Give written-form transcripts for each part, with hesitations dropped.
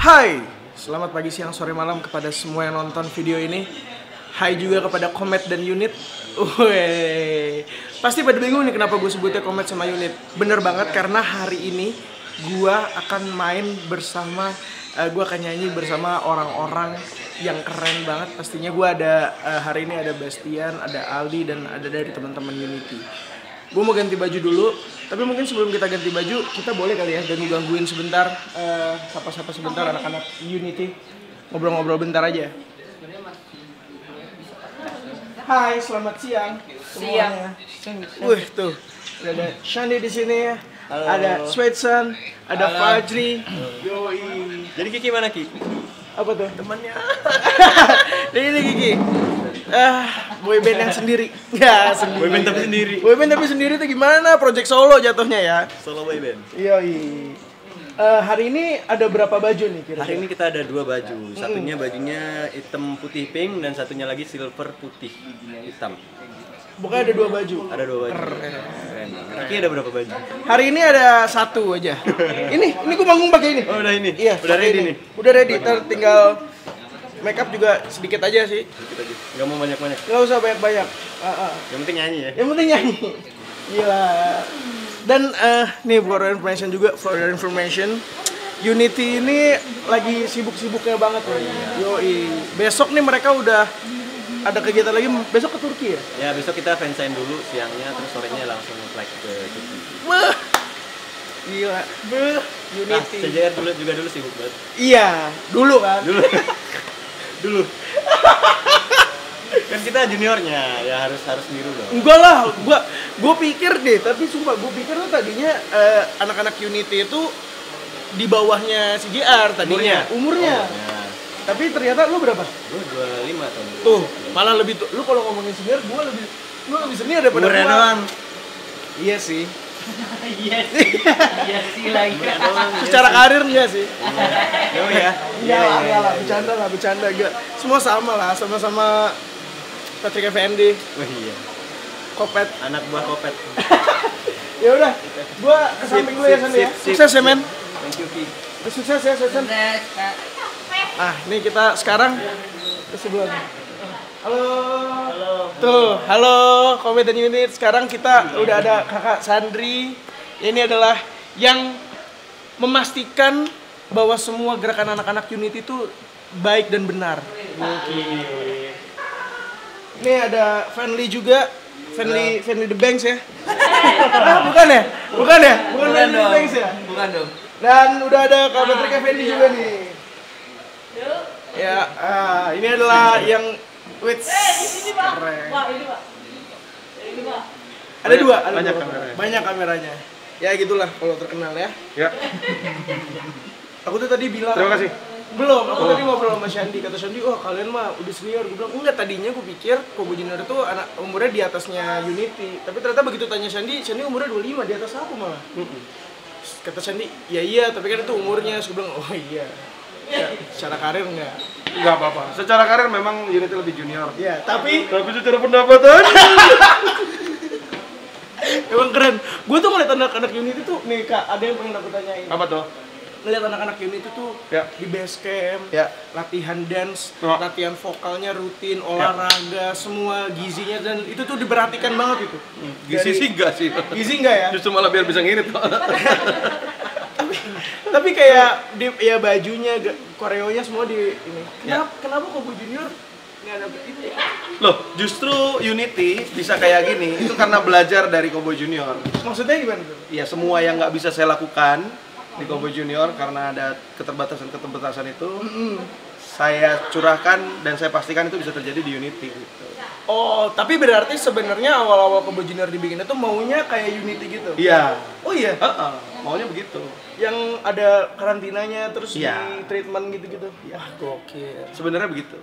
Hai, selamat pagi, siang, sore, malam kepada semua yang nonton video ini. Hai juga kepada Komet dan Unit. Pasti pada bingung nih kenapa gue sebutnya Komet sama Unit. Bener banget karena hari ini gue akan main bersama, gue akan nyanyi bersama orang-orang yang keren banget. Pastinya gue ada, hari ini ada Bastian, ada Aldi, dan ada dari teman-teman Unity. Gue mau ganti baju dulu, tapi mungkin sebelum kita ganti baju, kita boleh kali ya gangguin sebentar, sapa-sapa sebentar anak-anak Unity, ngobrol-ngobrol bentar aja. Hai, selamat siang semuanya. Wih tuh, ada Shandi di sini ya, ada Sweetson, ada Fajri. Yoi. Jadi Kiki mana Ki? Apa tuh? Temannya. Ini Kiki. Boyband yang sendiri. Ya, sendiri. Boyband tapi sendiri. Boyband tapi sendiri tuh gimana? Project solo jatuhnya ya. Solo boyband. Yoi. Hari ini ada berapa baju nih kira-kira? Hari ini kita ada 2 baju. Satunya bajunya hitam putih pink dan satunya lagi silver putih hitam. Pokoknya ada 2 baju. Ada 2 baju. Keren. Kiki ada berapa baju? Hari ini ada 1 aja. ini gue manggung pakai ini. Oh, udah ini. Iya, Udah pakai ready ini. nih. Udah ready. Tinggal make up juga sedikit aja sih. Sedikit aja. Gak mau banyak-banyak. Nggak usah banyak-banyak. Yang penting nyanyi ya. Yang penting nyanyi. Gila. Dan nih for your information, Unity ini lagi sibuk-sibuknya banget ya. Yoi. Besok nih mereka udah ada kegiatan lagi, besok ke Turki ya? Ya, besok kita fansign dulu siangnya, terus sorenya langsung flight ke Turki. Beuh. Gila. Beuh. Unity. CJR dulu sibuk banget. Iya, dulu kan. Dulu. Kan kita juniornya, ya harus niru dong. Enggak lah, gua pikir deh, tapi sumpah gua pikir tuh tadinya anak-anak Unity itu di bawahnya CJR tadinya. Umurnya. Tapi ternyata lu berapa? Gue 25 tahun. Tuh, malah lebih tuh. Lu kalau ngomongin senior, lu lebih senior daripada Umurnya gua. doang. Iya sih. Iya sih lagi. Secara karir enggak sih? Oh ya. Iya lah, bercanda enggak. Semua sama lah, sama-sama Patrick Effendi, Oh iya. Kopet. Anak buah Kopet. Ya udah, gua ke samping dulu ya San ya. Sukses ya men. Thank you Ki. Sukses ya San. Ah, nih kita sekarang ke sebelah. Halo. Tuh, halo Komet dan Unit. Sekarang kita udah ada Kakak Sandri. Ini adalah yang memastikan bahwa semua gerakan anak-anak Unity itu baik dan benar. Ini ada Fanly juga. Fanly the Banks ya. Bukan ya? Bukan Fanly the Banks ya? Bukan dong. Dan udah ada Kak Patrick Effendi juga nih. Ya, ini adalah yang keren. Wah, ini Pak. Ini Pak. Ada dua, Banyak dua. kameranya. Banyak kameranya. Ya gitulah kalau terkenal ya. Ya. Aku tuh tadi bilang. Terima kasih. Belum, aku tadi ngobrol sama Shandi. Kata Shandi, oh kalian mah udah senior. Gue bilang, enggak, tadinya gue pikir Kobo Junior itu anak umurnya di atasnya Unity. Tapi ternyata begitu tanya Shandi umurnya 25, di atas aku malah. Kata Shandi, ya iya, tapi kan itu umurnya. Terus gue bilang, oh iya. Ya, secara karir enggak. Enggak apa-apa. Secara karir memang Unity lebih junior. Ya, tapi secara pendapatan emang keren. Gue tuh ngeliat anak-anak Unity tuh, nih Kak, ada yang pengen aku tanyain. apa tuh? Ngeliat anak-anak Unity tuh Ya. di base camp, Ya. latihan dance, Oh. latihan vokalnya rutin, olahraga, semua gizinya, dan itu tuh diperhatikan banget itu. Gizi Dari- sih enggak sih. Gizi enggak ya? Justru malah biar bisa ngirit. Tapi kayak ya bajunya, koreonya semua di ini. Kenapa Kobo Junior nggak ada itu ya? Loh, justru Unity bisa kayak gini itu karena belajar dari Kobo Junior. Maksudnya gimana tuh? Ya semua yang nggak bisa saya lakukan di Kobo Junior karena ada keterbatasan itu, saya curahkan dan saya pastikan itu bisa terjadi di Unity gitu. Oh, tapi berarti sebenarnya awal-awal Kobo Junior dibikin itu maunya kayak Unity gitu? Iya. Oh iya? Maunya begitu. Yang ada karantinanya terus Iya. di treatment gitu-gitu? Ya, gokil. Sebenarnya begitu.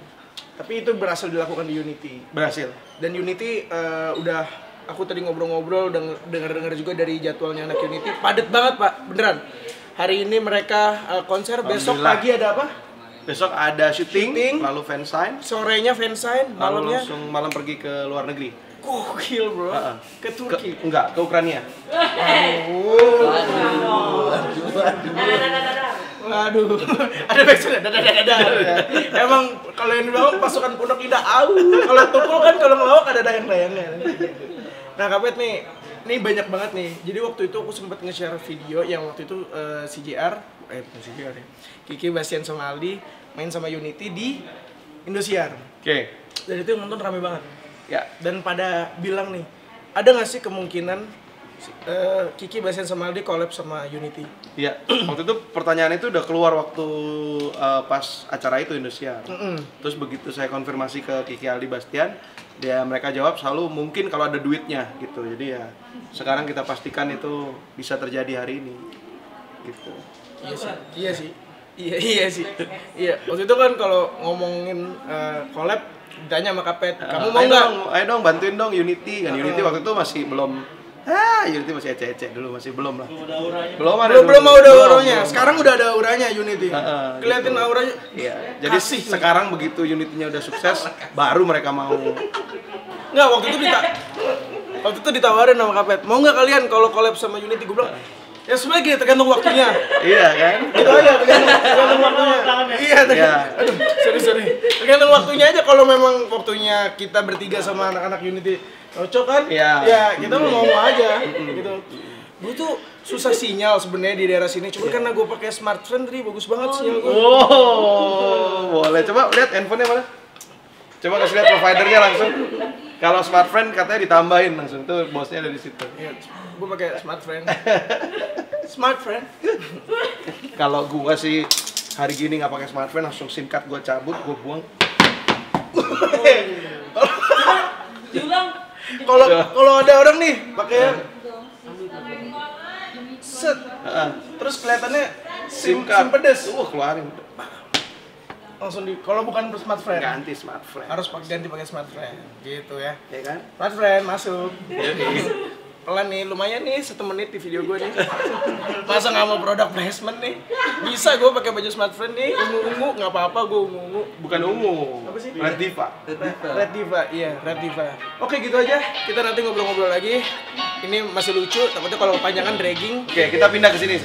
Tapi itu berhasil dilakukan di Unity. Berhasil. Dan Unity udah, aku tadi ngobrol-ngobrol, dengar-dengar juga dari jadwalnya anak Unity, padet banget Pak, beneran. Hari ini mereka konser, besok Alhamdulillah. pagi ada apa? Besok ada syuting, lalu fansign, Sorenya fansign, lalu malamnya langsung malam pergi ke luar negeri. gokil bro. Ke Turki. Enggak, ke Ukraina. Waduh, ada backsound, ada. Emang kalau yang di belakang pasukan Pondok Indah, kalau tukul kan kalau ngelawak ada dayang-dayangnya. Nah Kapet nih banyak banget nih. Jadi waktu itu aku sempat nge-share video yang waktu itu bukan CJR ya. Kiki, Bastian sama Aldi main sama Unity di Indosiar. Oke. Dan itu yang nonton rame banget. Ya. Dan pada bilang nih, ada nggak sih kemungkinan Kiki, Bastian sama Aldi collab sama Unity? Iya, waktu itu pertanyaan itu udah keluar waktu pas acara itu Indosiar. Terus begitu saya konfirmasi ke Kiki, Aldi, Bastian, mereka jawab selalu mungkin kalau ada duitnya gitu. Jadi ya sekarang kita pastikan itu bisa terjadi hari ini. Gitu. Iya sih. Iya. Waktu itu kan kalau ngomongin collab ditanya sama Kapet, kamu mau nggak? Ayo dong bantuin dong Unity kan. Unity waktu itu masih belum. Unity masih ecek-ecek dulu, masih belum lah. Belum mau ada auranya. Sekarang udah ada auranya Unity. Kelihatin gitu. auranya. Iya. Jadi sekarang begitu Unity-nya udah sukses, baru mereka mau. Nggak, waktu itu ditawarin sama Kapet. Mau nggak kalian kalau collab sama Unity? Gue bilang, ya sebenarnya gini, tergantung waktunya. Iya kan? Gitu aja, tergantung waktunya. Iya. Aduh, sorry. Tergantung waktunya aja. Kalau memang waktunya kita bertiga sama anak-anak Unity cocok kan? Iya. Ya, kita mau aja gitu. Gue tuh susah sinyal sebenarnya di daerah sini. Cuma karena gue pakai smartphone tadi bagus banget sinyal gue. Oh, boleh. Coba lihat handphonenya mana? Coba kasih lihat providernya langsung. Kalau smartphone katanya ditambahin langsung. Tuh bosnya ada di situ. Iya, gue pakai smartphone. Kalau gua sih hari gini nggak pakai smartphone, langsung SIM card gua cabut, gua buang. Diulang. Kalau ada orang nih pakai set, terus kelihatannya SIM pedes. Keluarin. Langsung kalau bukan smartphone Ganti smartphone. harus ganti pakai smartphone gitu ya. Ya kan? Smartphone masuk. Pelan nih, lumayan nih 1 menit di video gue nih. Masa nggak mau produk placement nih? Bisa gue pakai baju smartphone nih, ungu nggak apa-apa, gue ungu. Bukan ungu. Apa sih? Red Diva. Red Diva. Oke gitu aja, kita nanti ngobrol-ngobrol lagi. Ini masih lucu, takutnya kalau kepanjangan dragging. Oke, kita pindah ke sini.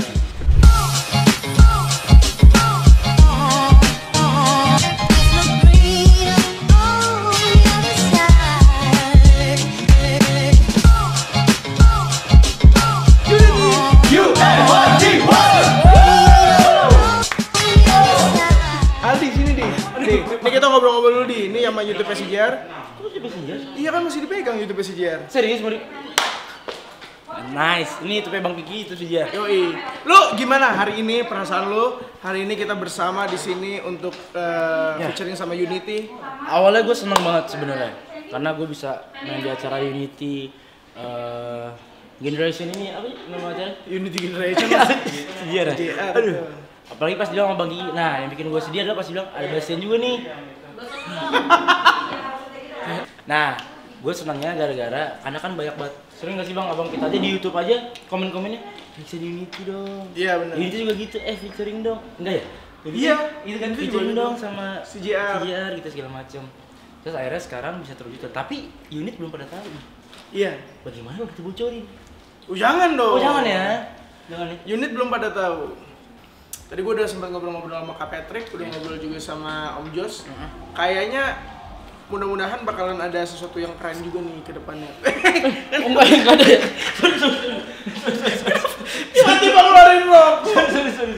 Aldi sini nih. Nih kita ngobrol-ngobrol dulu di. Ini sama YouTube SJR. Iya kan masih dipegang YouTube SJR. Serius, Mori? Nice, ini itu Bang Kiki itu saja. Yoi. Lu gimana hari ini perasaan lu? Hari ini kita bersama di sini untuk featuring sama Unity. Awalnya gue seneng banget sebenarnya, karena gue bisa main di acara Unity Generation ini apa sih nama acara? Unity Generation. Sejarah. Aduh. Apalagi pas bilang sama Bang Kiki. Nah, yang bikin gue sedih adalah pas bilang ada Bastian juga nih. Nah, gue senangnya gara-gara karena kan banyak banget. Sering gak sih Bang, abang kita aja di YouTube aja komen-komennya featuring Unity dong. Iya benar. Unity juga gitu, featuring dong. Enggak ya? Iya, itu kan itu featuring juga dong gitu. sama CJR gitu segala macem. Terus akhirnya sekarang bisa terwujud. Tapi unit belum pada tahu. Iya. Bagaimana kalau kita bocorin? Jangan dong. Oh jangan ya. Jangan ya. Unit belum pada tahu. Tadi gue udah sempat ngobrol-ngobrol sama Kak Patrick, udah ngobrol juga sama Om Jos. Kayaknya mudah-mudahan bakalan ada sesuatu yang keren juga nih ke depannya. Enggak ada ya. Tiba-tiba ngeluarin rokok.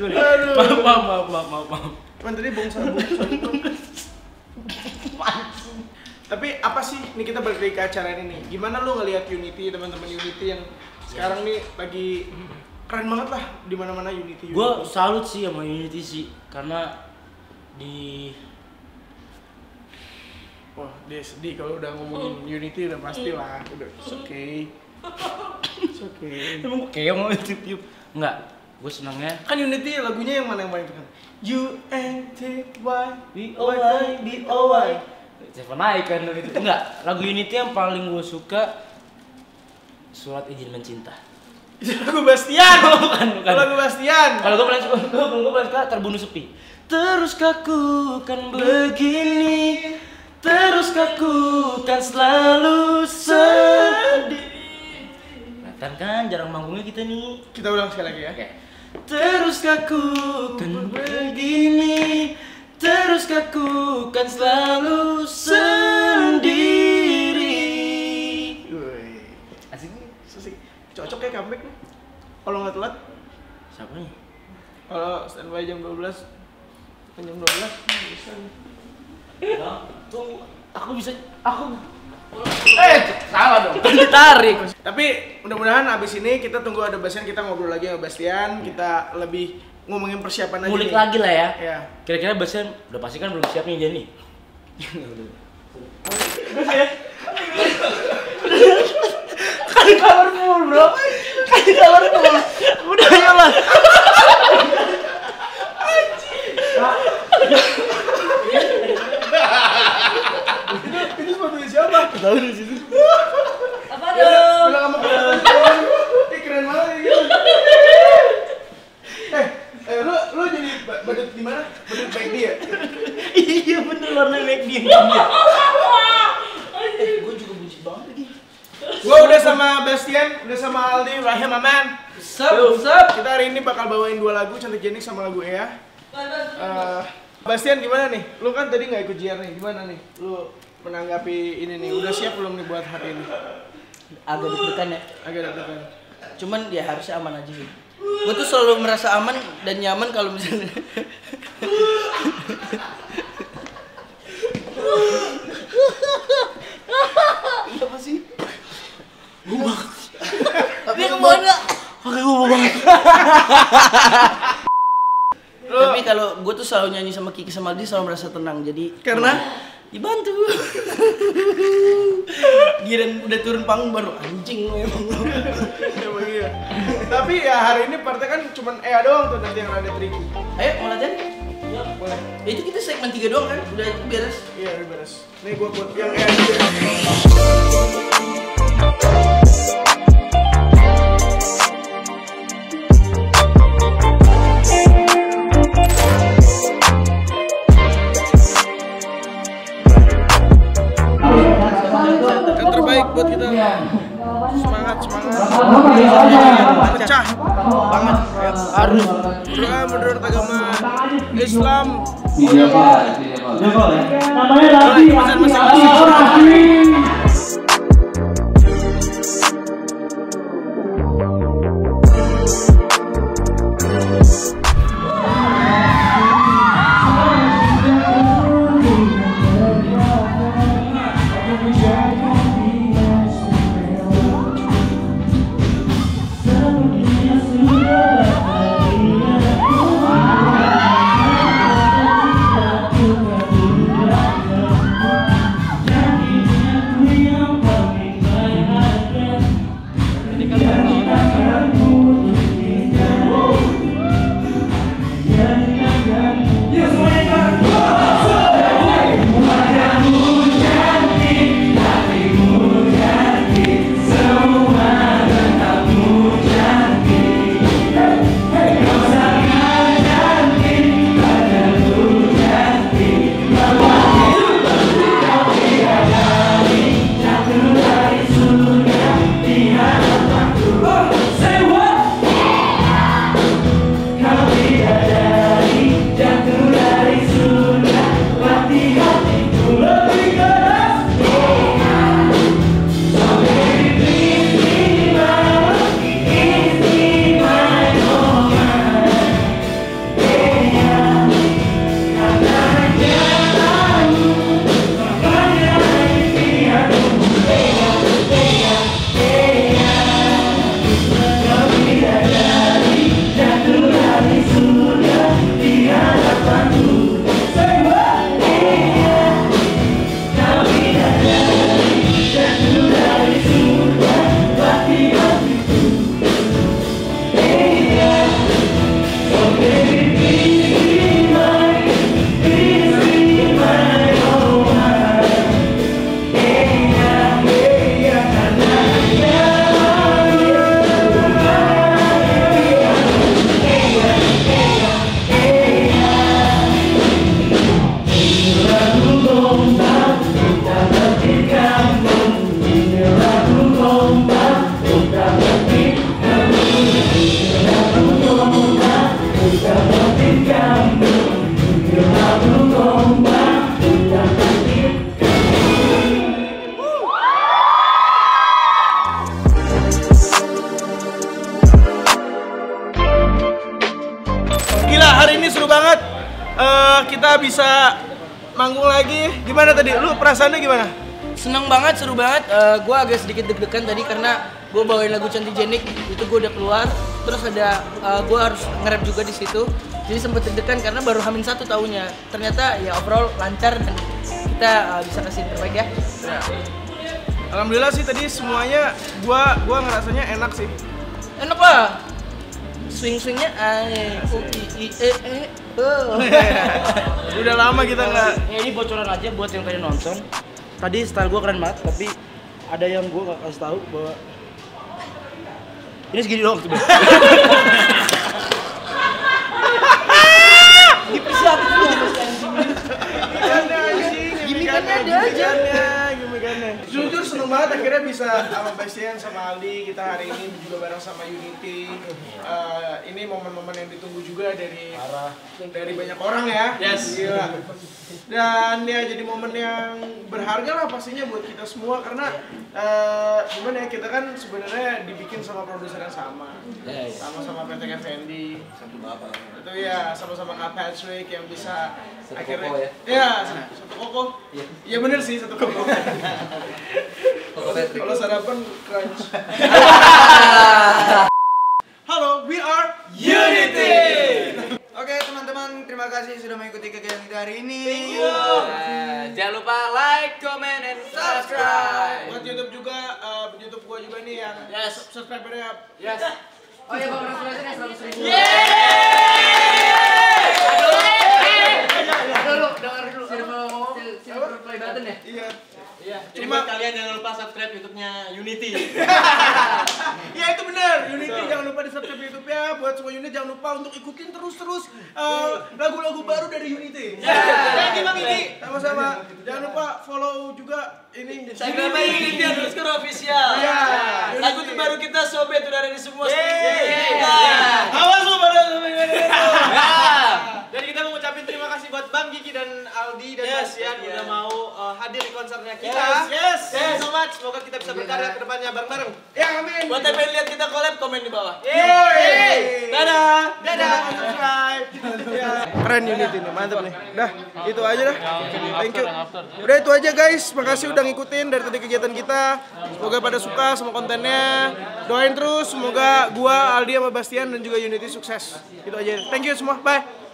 Sorry. Aduh. Maaf. Cuman tadi bongsa. Tapi apa sih, nih kita balik lagi ke acara ini nih. Gimana lu ngelihat Unity, teman-teman Unity yang sekarang nih lagi keren banget lah di mana-mana Unity. Gue salut sih sama Unity sih, karena di wah, dia sedih kalau udah ngomongin Unity udah pasti lah. Udah, it's okay. emang gue keong itu. Enggak, gue senangnya Kan Unity lagunya yang mana yang paling terkenal? B-O-Y Seven Icon gitu. Enggak, lagu Unity yang paling gue suka Surat Izin Mencinta. Itu lagu Bastian. Bukan. Lagu Bastian. Kalau gue paling suka Terbunuh Sepi. Teruskah ku kan begini? Teruskah ku kan selalu sedih? Kelihatan kan jarang manggungnya kita nih. Kita ulang sekali lagi ya. Oke. Teruskah ku kan begini, teruskah ku kan selalu sendiri. Asik nih, asik. Cocok kayak comeback nih. Kalau nggak telat, Siapa nih? kalau standby jam 12, jam 12 bisa nih. Tuh, aku Salah dong. ditarik. Tapi mudah-mudahan abis ini kita tunggu ada Bastian, kita ngobrol lagi sama Bastian, kita lebih ngomongin persiapan aja Ngulik nih. lagi lah ya. Ya. Kira-kira Bastian udah pasti kan belum siap nih dia nih. Kan colorful bro. Kan colorful. Udah ayolah. Ini sepatunya siapa? Tahu di situ. Apa tuh? Bilang sama Bastian. Ih keren banget gitu. Lu jadi badut di mana? Badut baik dia. Iya bener warna make dia. Gue juga buncit banget lagi. Gua udah sama Bastian, udah sama Aldi, Rahim Aman. Sup. Kita hari ini bakal bawain 2 lagu, Cantik Jenik sama lagu Ea. Bastian gimana nih? Lu kan tadi nggak ikut JR nih, gimana nih? Lu menanggapi ini nih, udah siap belum nih buat hari ini? Agak deg-degan ya. Agak deg-degan. Cuman ya harusnya aman aja sih. Gue tuh selalu merasa aman dan nyaman kalau misalnya apa sih? Tapi kemana nggak? Oke gue banget. Tapi kalau gue tuh selalu nyanyi sama Kiki sama Aldi selalu merasa tenang. Jadi Karena dibantu. Giliran udah turun panggung baru anjing lu emang. emang iya. Tapi ya hari ini partai kan cuman Ea doang tuh nanti yang ada tricky. Ayo mau latihan? Ya, boleh. Ya, itu kita segmen 3 doang kan? Udah itu beres. Iya, udah beres. Nih gua buat yang Ea juga. Yang terbaik buat kita. Semangat. Pecah banget. Harus. Doa menurut agama Islam. Namanya Rafi. kita bisa manggung lagi. Gimana tadi? Lu perasaannya gimana? Seneng banget, seru banget. Gue agak sedikit deg-degan tadi karena gue bawain lagu Cantijenik itu gue udah keluar. Terus ada gue harus nge-rap juga di situ. Jadi sempet deg-degan karena baru H-1 tahunnya. Ternyata ya overall lancar dan kita bisa kasih yang terbaik ya. Alhamdulillah sih tadi semuanya gua ngerasanya enak sih. Enak lah. Swing-swingnya Udah lama kita nggak. Ya ini bocoran aja buat yang tadi nonton. Tadi style gue keren banget, tapi ada yang gue gak kasih tahu bahwa ini segini doang coba. Dipersiapin dulu masih anjing. Gimikannya ada aja. Jujur seneng banget akhirnya bisa sama Bastian sama Aldi kita hari ini juga bareng sama Unity. Ini momen-momen yang ditunggu juga dari banyak orang ya. Yes. Gila. Dan ya jadi momen yang berharga lah pastinya buat kita semua karena gimana ya, kita kan sebenarnya dibikin sama produser yang sama. Sama-sama PT Effendi. Itu ya sama-sama Kak Patrick yang bisa Satu akhirnya koko ya? Iya, satu koko. Iya bener sih satu koko. Kalau sarapan crunch. Halo, we are Unity. Oke teman-teman, terima kasih sudah mengikuti kegiatan kita hari ini. Thank you. Jangan lupa like, comment, and subscribe. buat YouTube juga, YouTube gua juga nih yang subscribernya. Yes. Oh iya, Bang Rasulullah 100.000. Dulu, dengar dulu. Silver play button ya? Iya. Jadi buat kalian jangan lupa subscribe YouTube-nya Unity. Iya itu benar. Unity jangan lupa di subscribe YouTube-nya. Buat semua unit jangan lupa untuk ikutin terus lagu-lagu baru dari Unity. Thank you Bang Ini. Sama-sama. Jangan lupa follow juga ini Instagramnya Unity_official. Iya. Lagu terbaru kita Sobat udah ada di semua Yeay. streaming. Awas lu pada Jadi kita mau ngucapin terima kasih buat Bang Gigi dan Aldi dan Bastian udah mau hadir di konsernya kita. Yes. Thank you so much. Semoga kita bisa berkarya ke depannya bareng-bareng. Ya amin. Buat yang pengen lihat kita collab, komen di bawah. Yeay. Dadah. Dadah. Subscribe. Keren Unity nih, mantap nih. Dah, itu aja dah. Thank you. Udah itu aja guys. Makasih udah ngikutin dari tadi kegiatan kita. Semoga pada suka sama kontennya. Doain terus semoga gua, Aldi sama Bastian dan juga Unity sukses. Itu aja. Thank you semua. Bye.